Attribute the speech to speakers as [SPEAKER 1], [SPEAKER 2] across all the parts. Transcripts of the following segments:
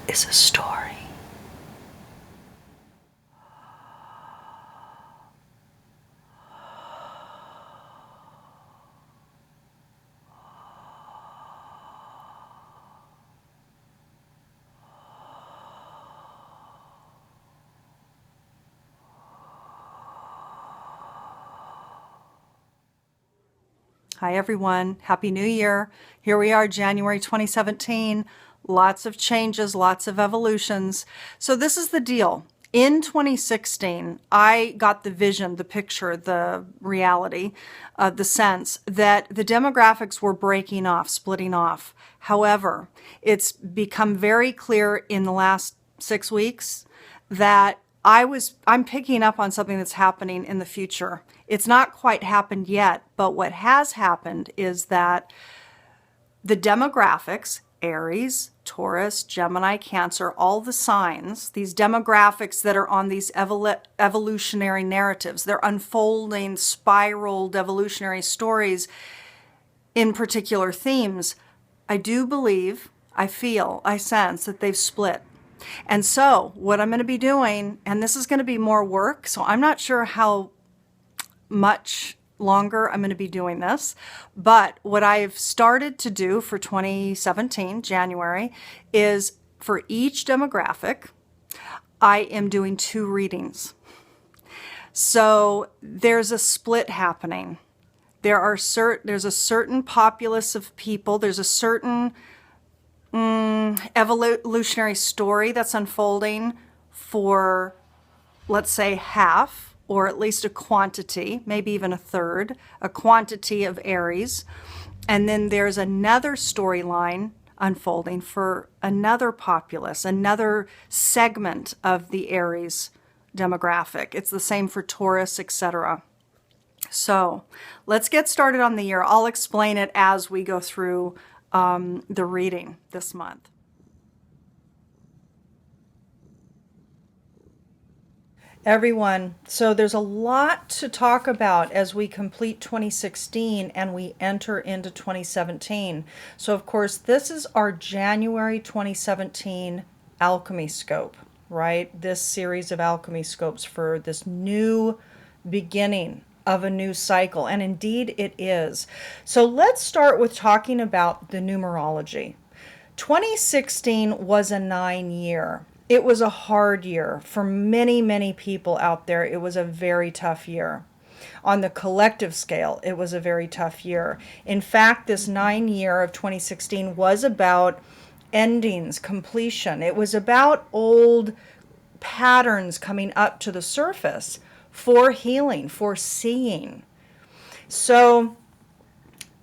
[SPEAKER 1] is a story. Hi, everyone. Happy New Year. Here we are, January 2017. Lots of changes, lots of evolutions. So this is the deal. In 2016, I got the vision, the picture, the reality, the sense that the demographics were breaking off, splitting off. However, it's become very clear in the last 6 weeks that I'm picking up on something that's happening in the future. It's not quite happened yet, but what has happened is that the demographics, Aries, Taurus, Gemini, Cancer, all the signs, these demographics that are on these evolutionary narratives, they're unfolding, spiraled evolutionary stories in particular themes. I do believe, I feel, I sense that they've split. And so what I'm going to be doing, and this is going to be more work, so I'm not sure how much longer I'm going to be doing this, but what I've started to do for 2017, January, is for each demographic, I am doing 2 readings. So there's a split happening. There's a certain populace of people, there's a certain evolutionary story that's unfolding for, let's say, half, or at least a quantity, maybe even a third, a quantity of Aries. And then there's another storyline unfolding for another populace, another segment of the Aries demographic. It's the same for Taurus, etc. So let's get started on the year. I'll explain it as we go through the reading this month. Everyone, so there's a lot to talk about as we complete 2016 and we enter into 2017. So of course, this is our January 2017 Alchemy Scope, right? This series of Alchemy Scopes for this new beginning of a new cycle. And indeed it is. So let's start with talking about the numerology. 2016 was a 9-year. It was a hard year for many, many people out there. It was a very tough year. On the collective scale, it was a very tough year. In fact, this 9-year of 2016 was about endings, completion. It was about old patterns coming up to the surface for healing, for seeing. So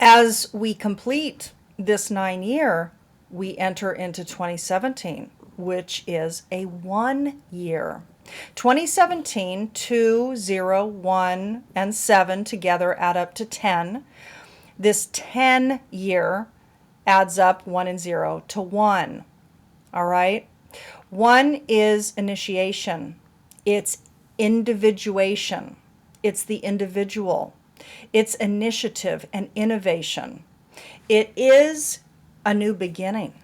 [SPEAKER 1] as we complete this 9-year, we enter into 2017. Which is a 1 year. 2017, 2, 0, 1, and 7 together add up to 10. This 10 year adds up 1 and 0 to 1. All right? 1 is initiation. It's individuation. It's the individual. It's initiative and innovation. It is a new beginning.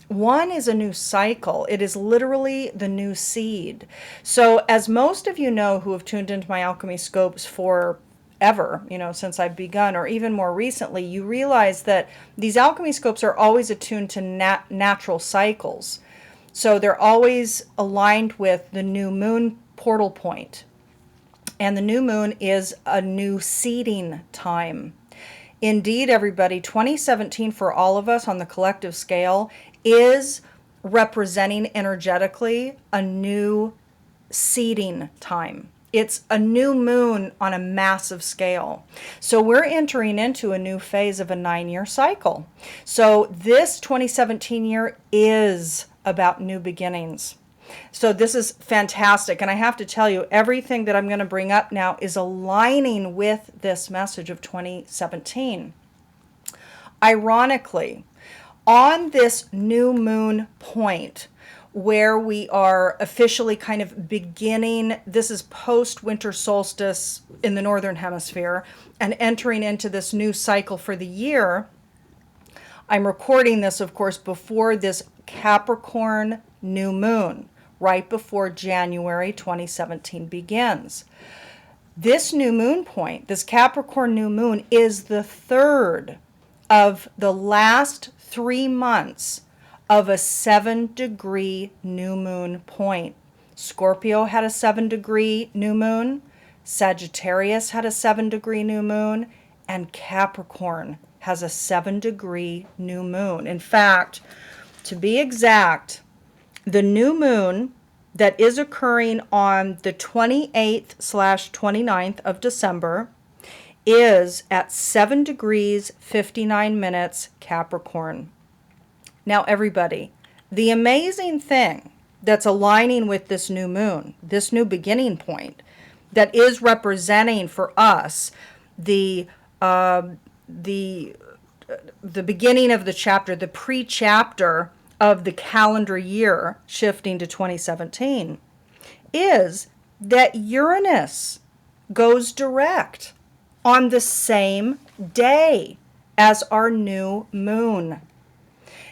[SPEAKER 1] 1 is a new cycle. It is literally the new seed. So as most of you know who have tuned into my Alchemy Scopes forever, since I've begun, or even more recently, you realize that these Alchemy Scopes are always attuned to natural cycles. So they're always aligned with the new moon portal point. And the new moon is a new seeding time. Indeed, everybody, 2017 for all of us on the collective scale is representing energetically a new seeding time. It's a new moon on a massive scale. So we're entering into a new phase of a 9-year cycle. So this 2017 year is about new beginnings. So this is fantastic. And I have to tell you, everything that I'm going to bring up now is aligning with this message of 2017. Ironically, on this new moon point where we are officially kind of beginning, this is post-winter solstice in the Northern Hemisphere, and entering into this new cycle for the year, I'm recording this, of course, before this Capricorn new moon, right before January 2017 begins. This new moon point, this Capricorn new moon, is the third of the last 3 months of a 7-degree new moon point. Scorpio had a 7-degree new moon, Sagittarius had a 7-degree new moon, and Capricorn has a 7-degree new moon. In fact, to be exact, the new moon that is occurring on the 28th/29th of December is at 7 degrees 59 minutes Capricorn. Now, everybody, the amazing thing that's aligning with this new moon, this new beginning point, that is representing for us the beginning of the chapter, the pre-chapter of the calendar year shifting to 2017, is that Uranus goes direct on the same day as our new moon.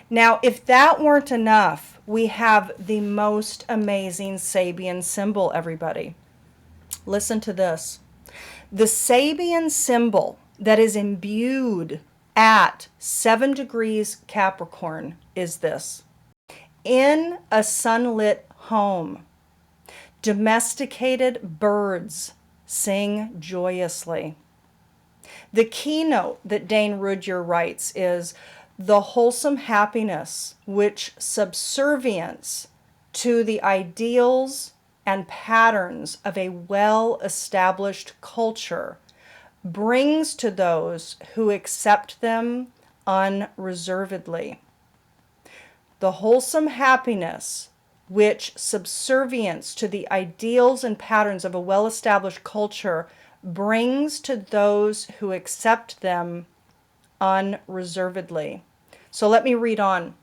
[SPEAKER 1] Now, if that weren't enough, we have the most amazing Sabian symbol, everybody. Listen to this. The Sabian symbol that is imbued at 7 degrees Capricorn is this. In a sunlit home, domesticated birds sing joyously. The keynote that Dane Rudhyar writes is the wholesome happiness which subservience to the ideals and patterns of a well-established culture brings to those who accept them unreservedly. The wholesome happiness which subservience to the ideals and patterns of a well-established culture brings to those who accept them unreservedly. So let me read on.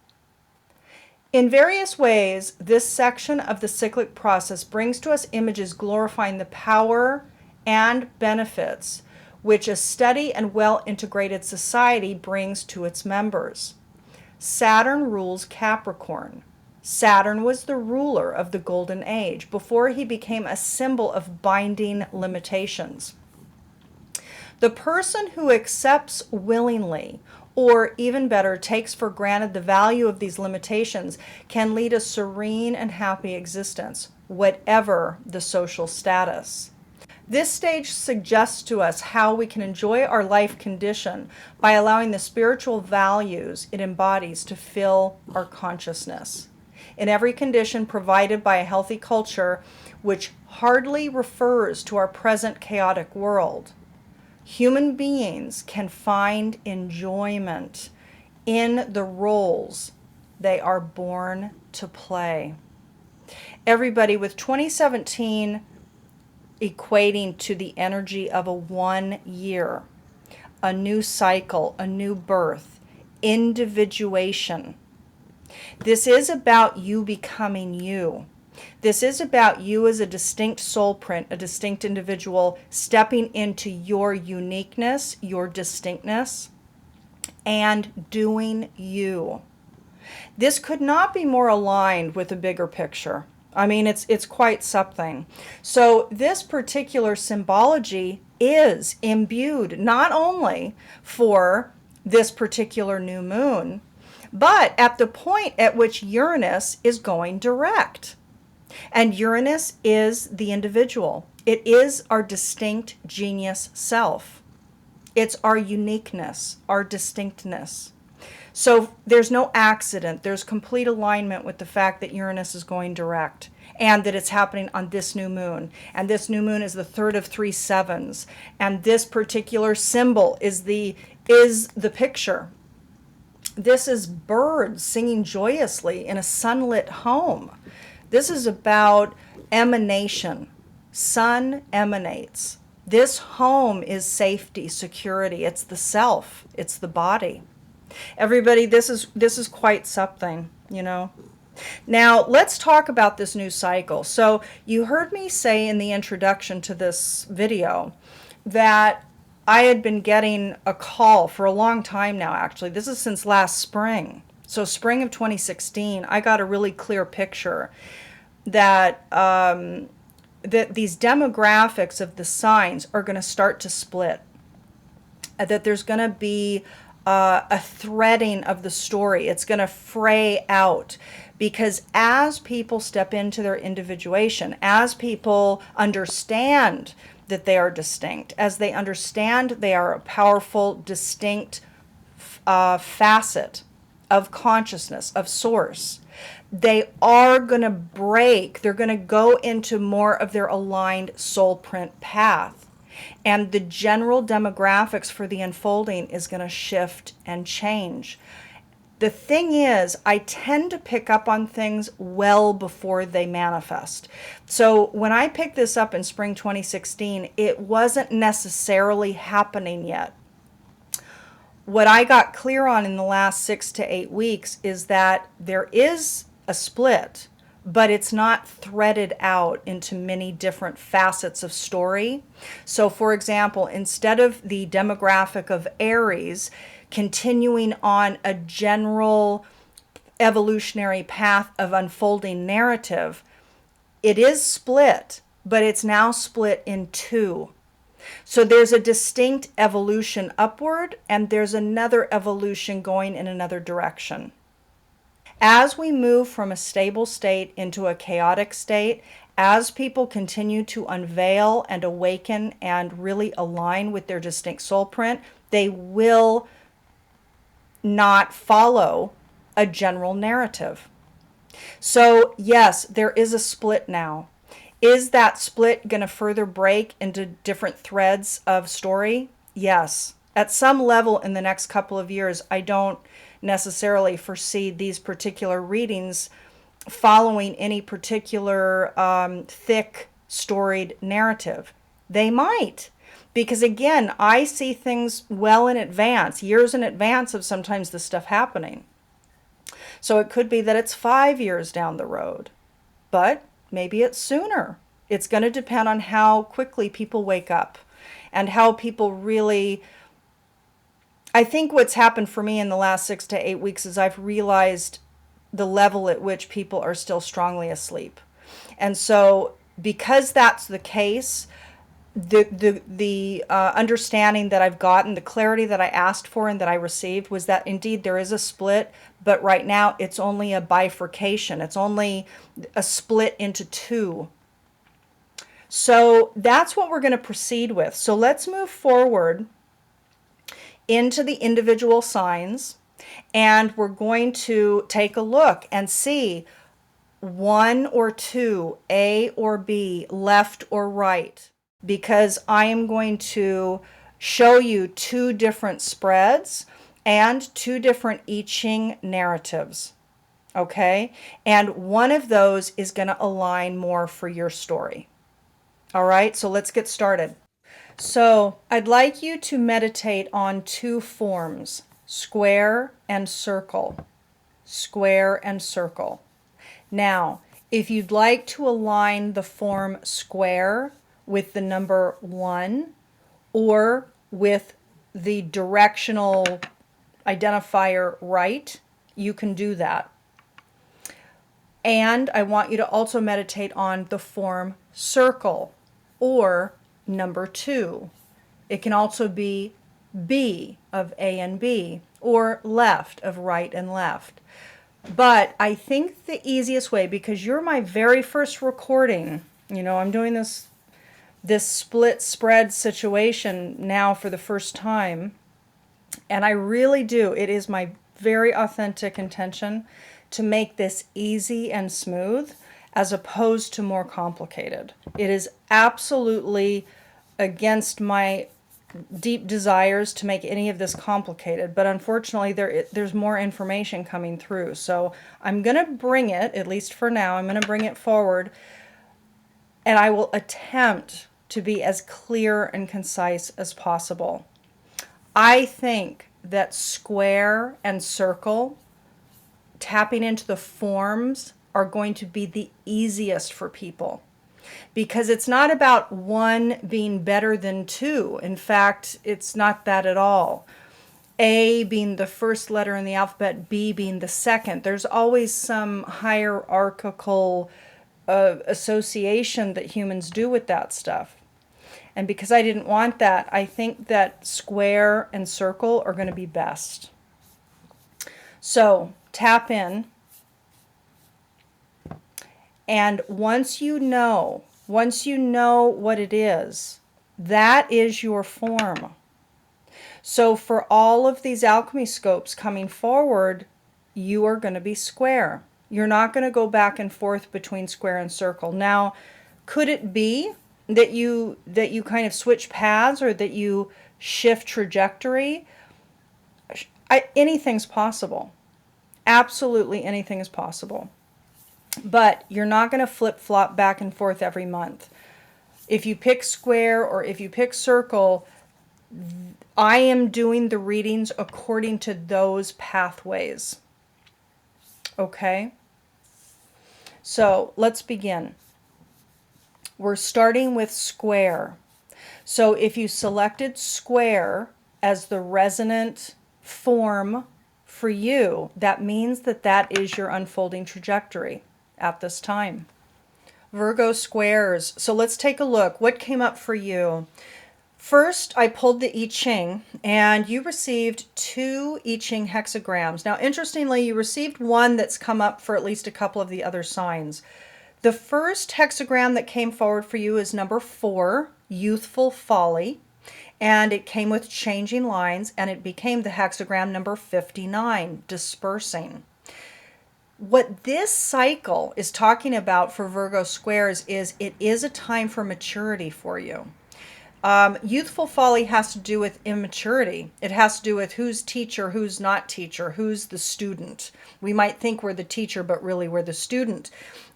[SPEAKER 1] In various ways, this section of the cyclic process brings to us images glorifying the power and benefits which a steady and well-integrated society brings to its members. Saturn rules Capricorn. Saturn was the ruler of the Golden Age before he became a symbol of binding limitations. The person who accepts willingly, or even better, takes for granted the value of these limitations, can lead a serene and happy existence, whatever the social status. This stage suggests to us how we can enjoy our life condition by allowing the spiritual values it embodies to fill our consciousness. In every condition provided by a healthy culture, which hardly refers to our present chaotic world, human beings can find enjoyment in the roles they are born to play. Everybody, with 2017 equating to the energy of a 1 year, a new cycle, a new birth, individuation. This is about you becoming you. This is about you as a distinct soul print, a distinct individual, stepping into your uniqueness, your distinctness, and doing you. This could not be more aligned with the bigger picture. I mean, it's quite something. So this particular symbology is imbued not only for this particular new moon, but at the point at which Uranus is going direct. And Uranus is the individual. It is our distinct genius self. It's our uniqueness, our distinctness. So there's no accident. There's complete alignment with the fact that Uranus is going direct and that it's happening on this new moon. And this new moon is the third of 3 sevens. And this particular symbol is the picture. This is birds singing joyously in a sunlit home. This is about emanation. Sun emanates. This home is safety, security. It's the self. It's the body. Everybody, this is quite something, you know. Now, let's talk about this new cycle. So you heard me say in the introduction to this video that I had been getting a call for a long time now, actually. This is since last spring. So spring of 2016, I got a really clear picture that that these demographics of the signs are going to start to split. That there's going to be a threading of the story. It's going to fray out, because as people step into their individuation, as people understand that they are distinct, as they understand they are a powerful, distinct facet of consciousness, of source, they are going to break. They're going to go into more of their aligned soul print path. And the general demographics for the unfolding is going to shift and change. The thing is, I tend to pick up on things well before they manifest. So when I picked this up in spring 2016, it wasn't necessarily happening yet. What I got clear on in the last 6 to 8 weeks is that there is a split, but it's not threaded out into many different facets of story. So for example, instead of the demographic of Aries continuing on a general evolutionary path of unfolding narrative, it is split, but it's now split in two. So there's a distinct evolution upward, and there's another evolution going in another direction. As we move from a stable state into a chaotic state, as people continue to unveil and awaken and really align with their distinct soul print, they will not follow a general narrative. So yes, there is a split now. Is that split going to further break into different threads of story? Yes. At some level in the next couple of years, I don't necessarily foresee these particular readings following any particular thick storied narrative. They might, because again, I see things well in advance, years in advance of sometimes this stuff happening. So it could be that it's 5 years down the road, but maybe it's sooner. It's going to depend on how quickly people wake up and how people really... I think what's happened for me in the last 6 to 8 weeks is I've realized the level at which people are still strongly asleep. And so because that's the case, the understanding that I've gotten, the clarity that I asked for and that I received was that indeed there is a split, but right now it's only a bifurcation. It's only a split into two. So that's what we're going to proceed with. So let's move forward into the individual signs, and we're going to take a look and see one or two, A or B, left or right, because I am going to show you two different spreads and two different I Ching narratives. Okay? And one of those is going to align more for your story. All right, so let's get started. So I'd like you to meditate on two forms, square and circle. Square and circle. Now, if you'd like to align the form square with the number 1 or with the directional identifier right, you can do that. And I want you to also meditate on the form circle or number 2. It can also be B of A and B, or left of right and left. But I think the easiest way, because you're my very first recording, you know, I'm doing this split spread situation now for the first time, and I really do, it is my very authentic intention to make this easy and smooth as opposed to more complicated. It is absolutely against my deep desires to make any of this complicated, but unfortunately there's more information coming through. So I'm going to bring it, at least for now, I'm going to bring it forward, and I will attempt to be as clear and concise as possible. I think that square and circle, tapping into the forms, are going to be the easiest for people. because it's not about one being better than two. In fact, it's not that at all. A being the first letter in the alphabet, B being the second. There's always some hierarchical association that humans do with that stuff. And because I didn't want that, I think that square and circle are going to be best. So tap in. And once you know what it is, that is your form. So for all of these alchemy scopes coming forward, you are going to be square. You're not going to go back and forth between square and circle. Now, could it be that you kind of switch paths, or that you shift trajectory? Anything's possible. Absolutely anything is possible. But you're not going to flip-flop back and forth every month. If you pick square or if you pick circle, I am doing the readings according to those pathways. Okay? So let's begin. We're starting with square. So if you selected square as the resonant form for you, that means that that is your unfolding trajectory at this time. Virgo squares. So let's take a look. What came up for you? First, I pulled the I Ching, and you received 2 I Ching hexagrams. Now, interestingly, you received one that's come up for at least a couple of the other signs. The first hexagram that came forward for you is number 4, Youthful Folly, and it came with changing lines, and it became the hexagram number 59, Dispersing. What this cycle is talking about for Virgo squares is it is a time for maturity for you. Youthful folly has to do with immaturity. It has to do with who's teacher, who's not teacher, who's the student. We might think we're the teacher, but really we're the student.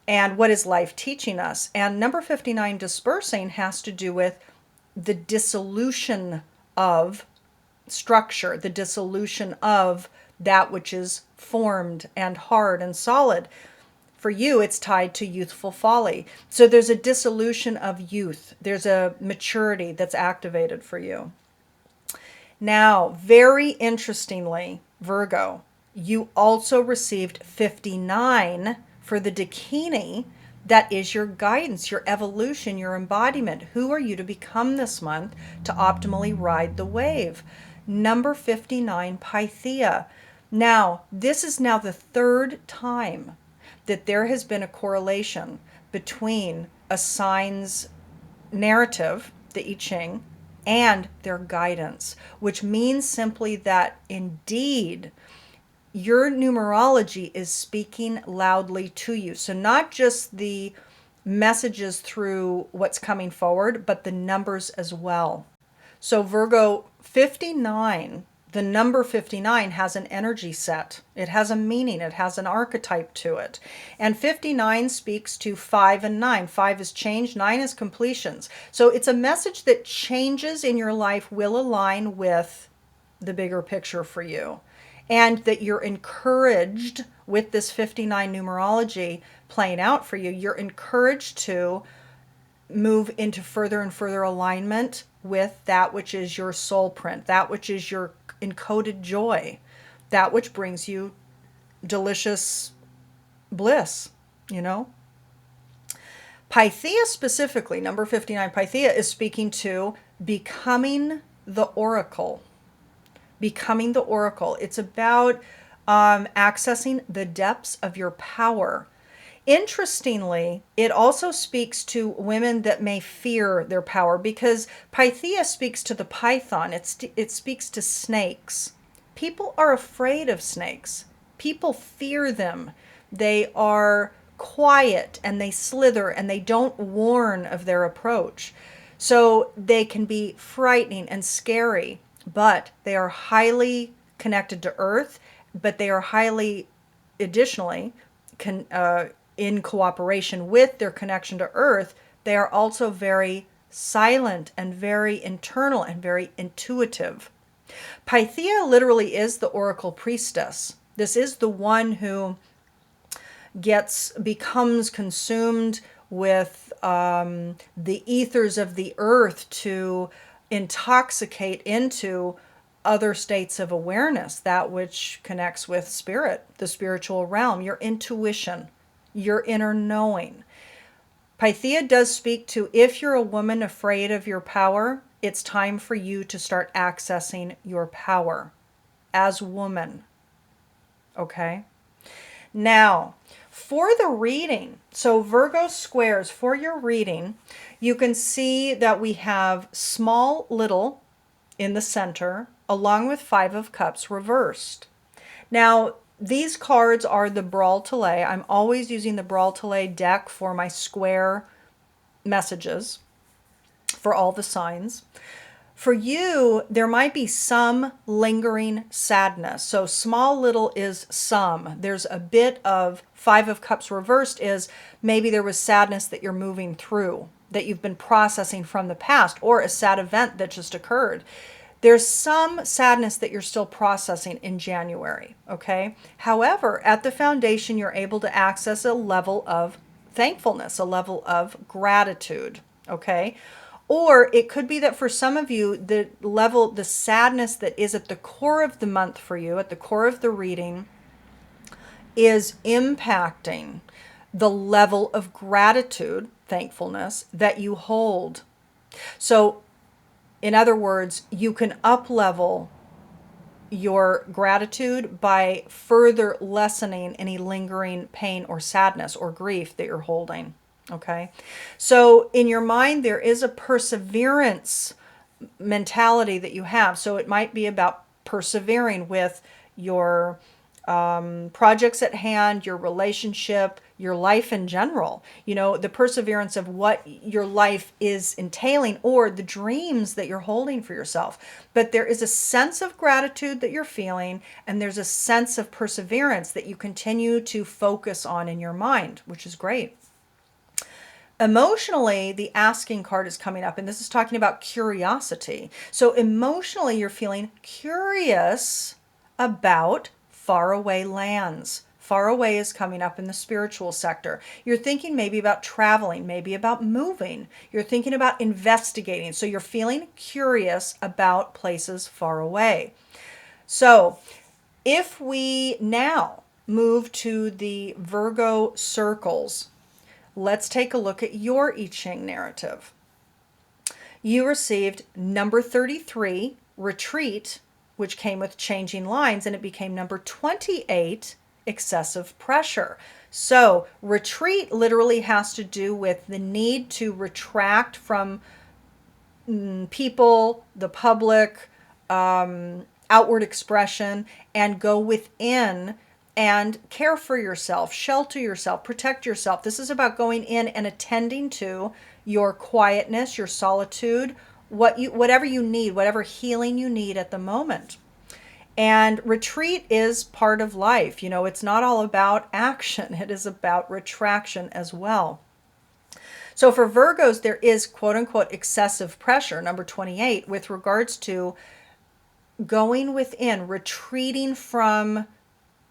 [SPEAKER 1] And what is life teaching us? And number 59, dispersing, has to do with the dissolution of structure, the dissolution of that which is formed and hard and solid. For you, it's tied to youthful folly. So there's a dissolution of youth. There's a maturity that's activated for you. Now, very interestingly, Virgo, you also received 59 for the Dakini. That is your guidance, your evolution, your embodiment. Who are you to become this month to optimally ride the wave? Number 59, Pythia. Now, this is now the 3rd time that there has been a correlation between a sign's narrative, the I Ching, and their guidance, which means simply that indeed your numerology is speaking loudly to you. So not just the messages through what's coming forward, but the numbers as well. So Virgo, 59, the number 59 has an energy set. It has a meaning. It has an archetype to it. And 59 speaks to 5 and 9. 5 is change, 9 is completions. So it's a message that changes in your life will align with the bigger picture for you. And that you're encouraged with this 59 numerology playing out for you. You're encouraged to move into further and further alignment with that which is your soul print, that which is your encoded joy, that which brings you delicious bliss, you know. Pythia specifically, number 59, Pythia is speaking to becoming the oracle. Becoming the oracle. It's about accessing the depths of your power. Interestingly, it also speaks to women that may fear their power, because Pythia speaks to the python. It speaks to snakes. People are afraid of snakes. People fear them. They are quiet and they slither and they don't warn of their approach. So they can be frightening and scary, but they are highly connected to earth, but they are highly, additionally, in cooperation with their connection to earth, they are also very silent and very internal and very intuitive. Pythia literally is the oracle priestess. This is the one who becomes consumed with the ethers of the earth to intoxicate into other states of awareness, that which connects with spirit, the spiritual realm, your intuition, your inner knowing. Pythia does speak to, if you're a woman afraid of your power, it's time for you to start accessing your power as woman. Okay? Now, for the reading, so Virgo squares, for your reading, you can see that we have small little in the center, along with Five of Cups reversed. Now, these cards are the volatile. I'm always using the volatile deck for my square messages for all the signs. For you, there might be some lingering sadness. So small little is some. There's a bit of Five of Cups reversed is maybe there was sadness that you're moving through, that you've been processing from the past, or a sad event that just occurred. There's some sadness that you're still processing in January, okay? However, at the foundation, you're able to access a level of thankfulness, a level of gratitude, okay? Or it could be that for some of you, the sadness that is at the core of the month for you, at the core of the reading, is impacting the level of gratitude, thankfulness, that you hold. So, in other words, you can up-level your gratitude by further lessening any lingering pain or sadness or grief that you're holding. Okay? So in your mind, there is a perseverance mentality that you have. So it might be about persevering with your projects at hand, your relationship, your life in general, the perseverance of what your life is entailing, or the dreams that you're holding for yourself. But there is a sense of gratitude that you're feeling, and there's a sense of perseverance that you continue to focus on in your mind, which is great. Emotionally, the asking card is coming up, and this is talking about curiosity. So emotionally, you're feeling curious about faraway lands. Far away is coming up in the spiritual sector. You're thinking maybe about traveling, maybe about moving. You're thinking about investigating. So you're feeling curious about places far away. So if we now move to the Virgo circles, let's take a look at your I Ching narrative. You received number 33, retreat, which came with changing lines, and it became number 28, excessive pressure. So retreat literally has to do with the need to retract from people, the public, outward expression, and go within and care for yourself, shelter yourself, protect yourself. This is about going in and attending to your quietness, your solitude, whatever you need, whatever healing you need at the moment. And retreat is part of life. It's not all about action. It is about retraction as well. So for Virgos, there is quote unquote excessive pressure, number 28, with regards to going within, retreating from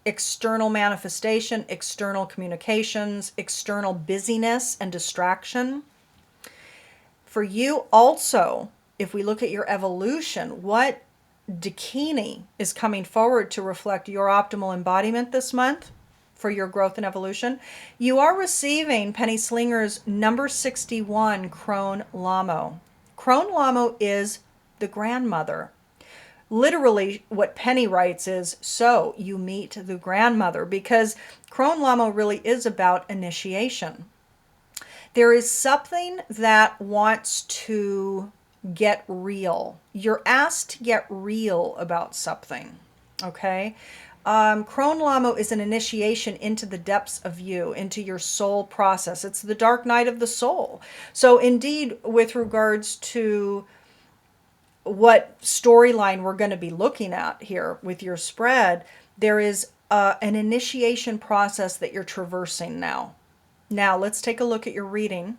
[SPEAKER 1] external manifestation, external communications, external busyness and distraction. For you also, if we look at your evolution, what Dakini is coming forward to reflect your optimal embodiment this month for your growth and evolution. You are receiving Penny Slinger's number 61 Crone Lamo. Crone Lamo is the grandmother. Literally, what Penny writes is, so you meet the grandmother, because Crone Lamo really is about initiation. There is something that wants to get real. You're asked to get real about something, okay? Crone Lamo is an initiation into the depths of you, into your soul process. It's the dark night of the soul. So indeed, with regards to what storyline we're going to be looking at here with your spread, there is an initiation process that you're traversing now. Now, let's take a look at your reading.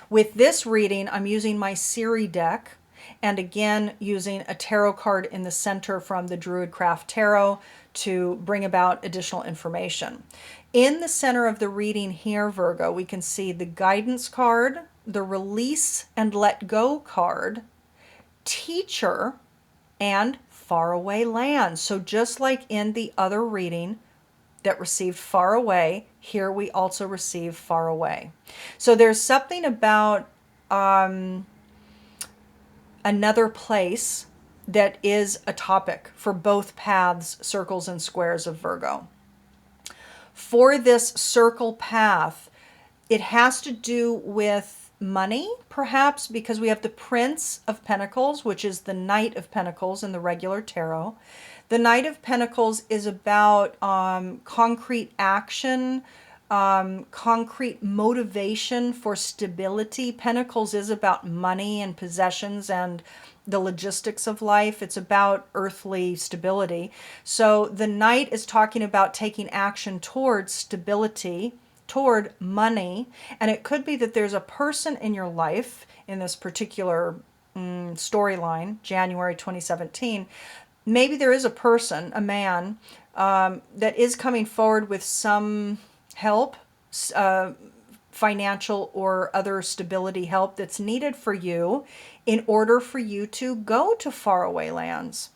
[SPEAKER 1] With this reading, I'm using my Siri deck, and again using a tarot card in the center from the Druidcraft Tarot to bring about additional information. In the center of the reading here, Virgo, we can see the guidance card, the release and let go card, teacher, and faraway lands. So just like in the other reading that received far away, here we also receive far away. So there's something about another place that is a topic for both paths, circles and squares of Virgo. For this circle path, it has to do with money, perhaps, because we have the Prince of Pentacles, which is the Knight of Pentacles in the regular tarot. The Knight of Pentacles is about concrete action, concrete motivation for stability. Pentacles is about money and possessions and the logistics of life. It's about earthly stability. So the Knight is talking about taking action towards stability, toward money. And it could be that there's a person in your life in this particular storyline, January 2017. Maybe there is a person, a man, that is coming forward with some help, financial or other stability help that's needed for you in order for you to go to faraway lands.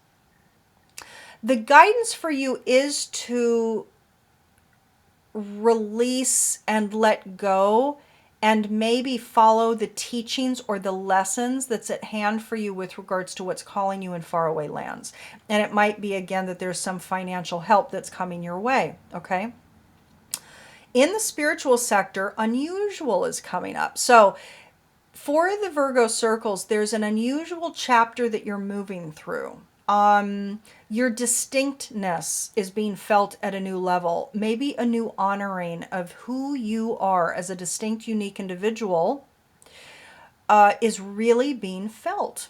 [SPEAKER 1] The guidance for you is to release and let go and maybe follow the teachings or the lessons that's at hand for you with regards to what's calling you in faraway lands. And it might be, again, that there's some financial help that's coming your way, okay? In the spiritual sector, unusual is coming up. So for the Virgo circles, there's an unusual chapter that you're moving through. Your distinctness is being felt at a new level, maybe a new honoring of who you are as a distinct, unique individual is really being felt.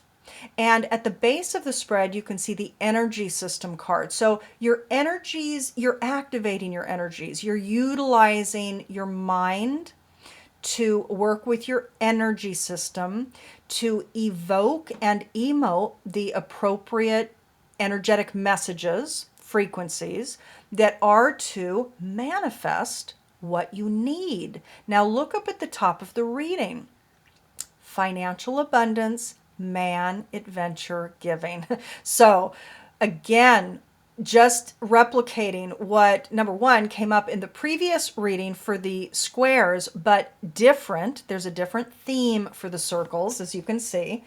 [SPEAKER 1] And at the base of the spread, you can see the energy system card. So your energies, you're activating your energies. You're utilizing your mind to work with your energy system to evoke and emote the appropriate energetic messages, frequencies that are to manifest what you need. Now look up at the top of the reading. Financial abundance, man, adventure, giving. So again, just replicating what, number one, came up in the previous reading for the squares, but different. There's a different theme for the circles, as you can see.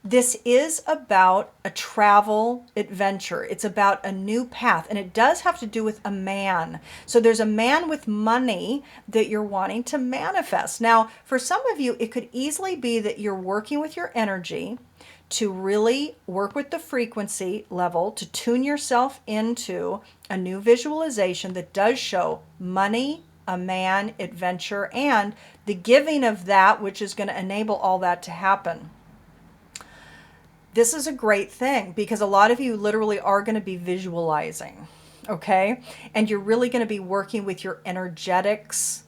[SPEAKER 1] This is about a travel adventure. It's about a new path, and it does have to do with a man. So there's a man with money that you're wanting to manifest. Now, for some of you, it could easily be that you're working with your energy to really work with the frequency level, to tune yourself into a new visualization that does show money, a man, adventure, and the giving of that, which is going to enable all that to happen. This is a great thing because a lot of you literally are going to be visualizing, okay? And you're really going to be working with your energetics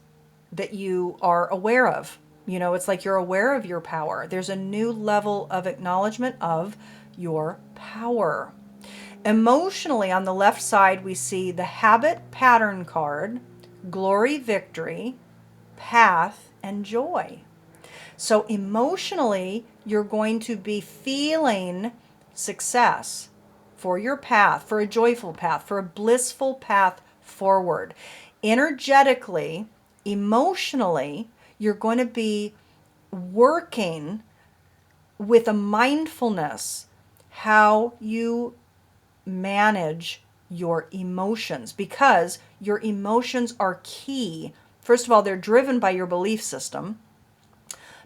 [SPEAKER 1] that you are aware of. You know, it's like you're aware of your power. There's a new level of acknowledgement of your power. Emotionally, on the left side, we see the habit pattern card, glory, victory, path, and joy. So emotionally, you're going to be feeling success for your path, for a joyful path, for a blissful path forward. Energetically, emotionally, you're going to be working with a mindfulness how you manage your emotions, because your emotions are key. First of all, they're driven by your belief system,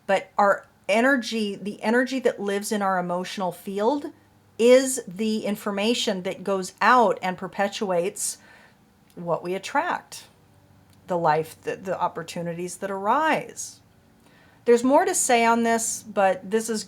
[SPEAKER 1] but our energy, the energy that lives in our emotional field, is the information that goes out and perpetuates what we attract, the life, the opportunities that arise. There's more to say on this, but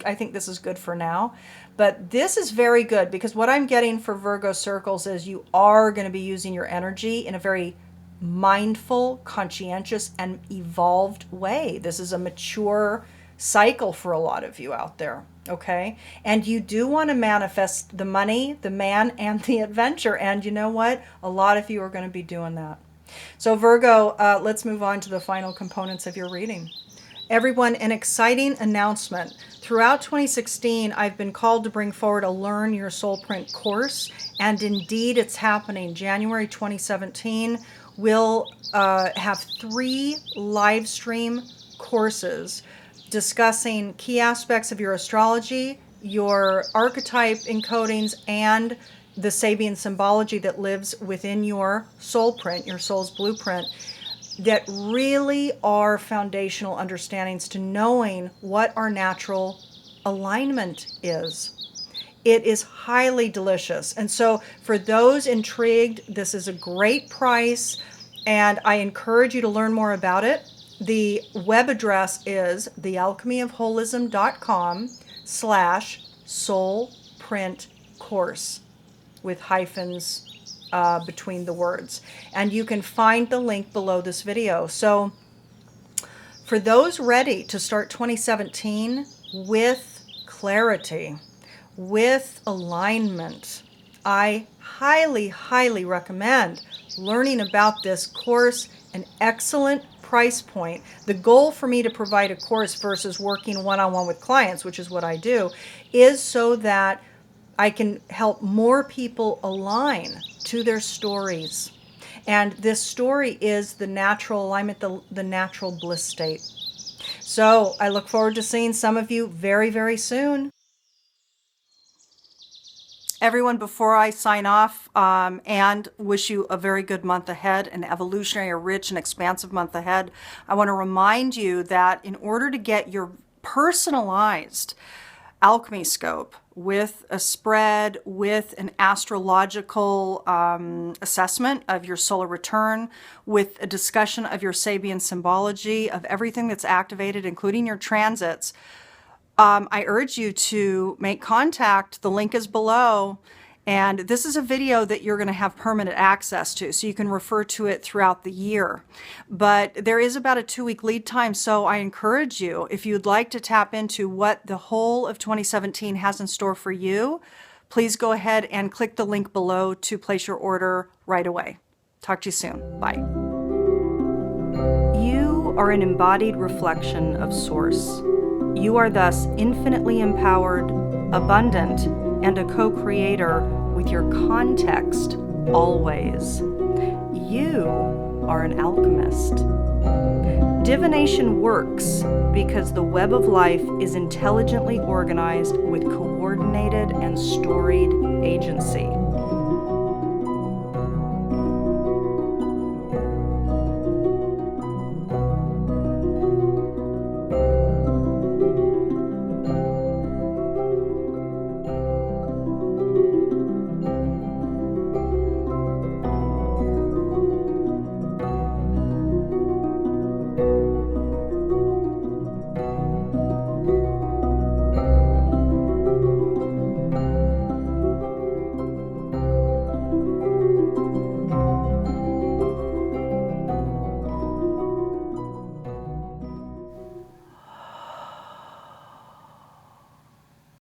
[SPEAKER 1] I think this is good for now. But this is very good because what I'm getting for Virgo circles is you are going to be using your energy in a very mindful, conscientious, and evolved way. This is a mature cycle for a lot of you out there. Okay. And you do want to manifest the money, the man, and the adventure. And you know what? A lot of you are going to be doing that. So Virgo, let's move on to the final components of your reading. Everyone, an exciting announcement. Throughout 2016, I've been called to bring forward a Learn Your Soul Print course. And indeed, it's happening. January 2017, we'll have 3 live stream courses discussing key aspects of your astrology, your archetype encodings, and the Sabian symbology that lives within your soul print, your soul's blueprint, that really are foundational understandings to knowing what our natural alignment is. It is highly delicious. And so for those intrigued, this is a great price, and I encourage you to learn more about it. The web address is thealchemyofholism.com/soulprintcourse with hyphens between the words. And you can find the link below this video. So for those ready to start 2017 with clarity, with alignment, I highly, highly recommend learning about this course. An excellent price point. The goal for me to provide a course versus working one-on-one with clients, which is what I do, is so that I can help more people align to their stories. And this story is the natural alignment, the natural bliss state. So I look forward to seeing some of you very, very soon. Everyone, before I sign off and wish you a very good month ahead, an evolutionary, a rich and expansive month ahead, I want to remind you that in order to get your personalized Alchemy Scope with a spread, with an astrological assessment of your solar return, with a discussion of your Sabian symbology, of everything that's activated, including your transits, I urge you to make contact. The link is below. And this is a video that you're going to have permanent access to, so you can refer to it throughout the year. But there is about a 2-week lead time, so I encourage you, if you'd like to tap into what the whole of 2017 has in store for you, please go ahead and click the link below to place your order right away. Talk to you soon. Bye. You are an embodied reflection of Source. You are thus infinitely empowered, abundant, and a co-creator with your context always. You are an alchemist. Divination works because the web of life is intelligently organized with coordinated and storied agency.